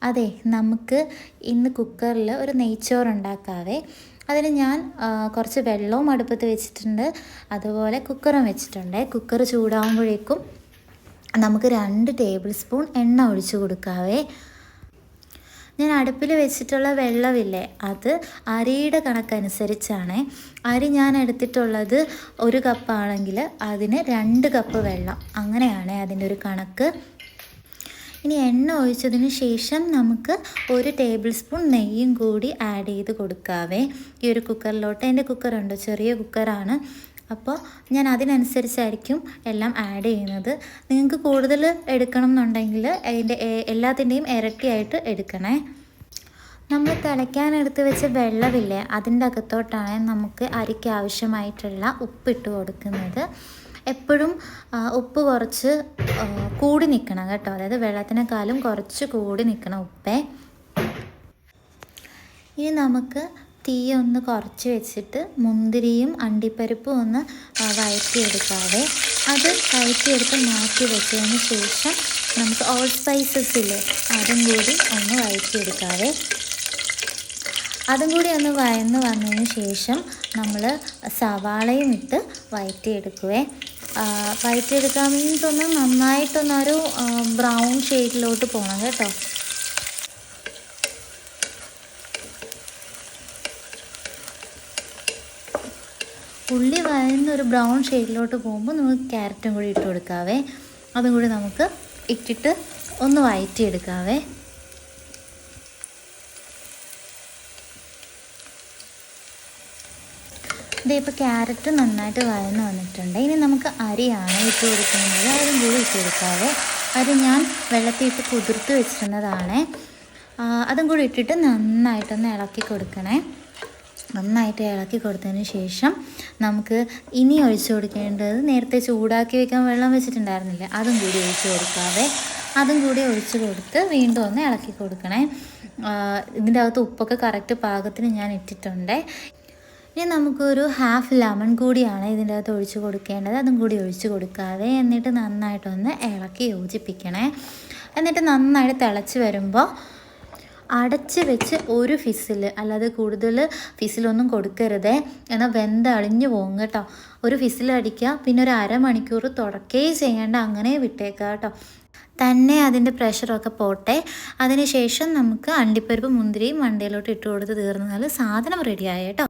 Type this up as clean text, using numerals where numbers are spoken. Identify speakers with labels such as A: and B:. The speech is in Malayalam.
A: അതെ, നമുക്ക് ഇന്ന് കുക്കറിൽ ഒരു നെയ്ച്ചോറ് ഉണ്ടാക്കാവേ. അതിന് ഞാൻ കുറച്ച് വെള്ളവും അടുപ്പത്ത് വെച്ചിട്ടുണ്ട്, അതുപോലെ കുക്കറും വെച്ചിട്ടുണ്ട്. കുക്കർ ചൂടാകുമ്പോഴേക്കും നമുക്ക് 2 ടേബിൾ സ്പൂൺ എണ്ണ ഒഴിച്ച് കൊടുക്കാവേ. ഞാൻ അടുപ്പിൽ വെച്ചിട്ടുള്ള വെള്ളമില്ലേ, അത് അരിയുടെ കണക്കനുസരിച്ചാണ്. അരി ഞാൻ എടുത്തിട്ടുള്ളത് 1 കപ്പാണെങ്കിൽ അതിന് 2 കപ്പ് വെള്ളം, അങ്ങനെയാണ് അതിൻ്റെ ഒരു കണക്ക്. ഇനി എണ്ണ ഒഴിച്ചതിന് ശേഷം നമുക്ക് 1 ടേബിൾ സ്പൂൺ നെയ്യും കൂടി ആഡ് ചെയ്ത് കൊടുക്കാവേ ഈ ഒരു കുക്കറിലോട്ട്. എൻ്റെ കുക്കറുണ്ട്, ചെറിയ കുക്കറാണ്, അപ്പോൾ ഞാൻ അതിനനുസരിച്ചായിരിക്കും എല്ലാം ആഡ് ചെയ്യുന്നത്. നിങ്ങൾക്ക് കൂടുതൽ എടുക്കണം എന്നുണ്ടെങ്കിൽ അതിൻ്റെ എല്ലാത്തിൻ്റെയും ഇരട്ടിയായിട്ട് എടുക്കണേ. നമ്മൾ തിളയ്ക്കാനെടുത്ത് വെച്ച വെള്ളമില്ലേ, അതിൻ്റെ അകത്തോട്ടാണ് നമുക്ക് അരിക്ക് ആവശ്യമായിട്ടുള്ള ഉപ്പിട്ട് കൊടുക്കുന്നത്. എപ്പോഴും ഉപ്പ് കുറച്ച് കൂടി നിൽക്കണം കേട്ടോ, അതായത് വെള്ളത്തിനേക്കാളും കുറച്ച് കൂടി നിൽക്കണം ഉപ്പേ. ഇനി നമുക്ക് തീ ഒന്ന് കുറച്ച് വെച്ചിട്ട് മുന്തിരിയും അണ്ടിപ്പരിപ്പും ഒന്ന് വഴറ്റിയെടുക്കാതെ, അത് വഴറ്റിയെടുത്ത് മാറ്റി വെച്ചതിന് ശേഷം നമുക്ക് ഓൾ സ്പൈസസ് ഇല്ലേ, അതും കൂടി ഒന്ന് വഴറ്റിയെടുക്കാതെ. അതും കൂടി ഒന്ന് വഴന്ന് വന്നതിന് ശേഷം നമ്മൾ സവാളയും ഇട്ട് വഴറ്റിയെടുക്കുവേ. വഴറ്റിയെടുക്കാൻ മീൻസ് ഒന്ന് നന്നായിട്ടൊന്നൊരു ബ്രൗൺ ഷെയ്ഡിലോട്ട് പോകണം കേട്ടോ. ഉള്ളി വഴന്നൊരു ബ്രൗൺ ഷെയ്ഡിലോട്ട് പോകുമ്പോൾ നമുക്ക് ക്യാരറ്റും കൂടി ഇട്ട് കൊടുക്കാവേ. അതും കൂടി നമുക്ക് ഇട്ടിട്ട് ഒന്ന് വഴറ്റിയെടുക്കാവേ. ഇതേ ഇപ്പോൾ ക്യാരറ്റ് നന്നായിട്ട് വഴന്ന് വന്നിട്ടുണ്ട്. ഇനി നമുക്ക് അരിയാണ് ഇട്ട് കൊടുക്കുന്നത്, അതും കൂടി ഇട്ട് കൊടുക്കാവേ. അരി ഞാൻ വെള്ളത്തിയിട്ട് കുതിർത്ത് വെച്ചിരുന്നതാണ്, അതും കൂടി ഇട്ടിട്ട് നന്നായിട്ടൊന്ന് ഇളക്കി കൊടുക്കണേ. നന്നായിട്ട് ഇളക്കി കൊടുത്തതിന് ശേഷം നമുക്ക് ഇനി ഒഴിച്ചു കൊടുക്കേണ്ടത്, നേരത്തെ ചൂടാക്കി വെക്കാൻ വെള്ളം വെച്ചിട്ടുണ്ടായിരുന്നില്ലേ, അതും കൂടി ഒഴിച്ച് കൊടുക്കാവേ. അതും കൂടി ഒഴിച്ച് കൊടുത്ത് വീണ്ടും ഒന്ന് ഇളക്കി കൊടുക്കണേ. ഇതിൻ്റെ അകത്ത് ഉപ്പൊക്കെ കറക്റ്റ് പാകത്തിന് ഞാൻ ഇട്ടിട്ടുണ്ട്. ഇനി നമുക്കൊരു ഹാഫ് ലെമൺ കൂടിയാണ് ഇതിൻ്റെ അകത്ത് ഒഴിച്ച് കൊടുക്കേണ്ടത്, അതും കൂടി ഒഴിച്ച് കൊടുക്കാതെ എന്നിട്ട് നന്നായിട്ടൊന്ന് ഇളക്കി യോജിപ്പിക്കണേ. എന്നിട്ട് നന്നായിട്ട് തിളച്ച് വരുമ്പോൾ അടച്ച് വെച്ച് 1 ഫിസിൽ, അല്ലാതെ കൂടുതൽ ഫിസിലൊന്നും കൊടുക്കരുതേ, എന്നാൽ വെന്തളിഞ്ഞു പോകും കേട്ടോ. 1 ഫിസിൽ അടിക്കുക, പിന്നെ ഒരു അരമണിക്കൂർ തുടക്കേ ചെയ്യേണ്ട, അങ്ങനെ വിട്ടേക്കുക കേട്ടോ. തന്നെ അതിൻ്റെ പ്രഷറൊക്കെ പോട്ടെ. അതിന് ശേഷം നമുക്ക് അണ്ടിപ്പരിപ്പ് മുന്തിരിയും മണ്ടയിലോട്ട് ഇട്ട് കൊടുത്ത് തീർന്നാൽ സാധനം റെഡിയായി കേട്ടോ.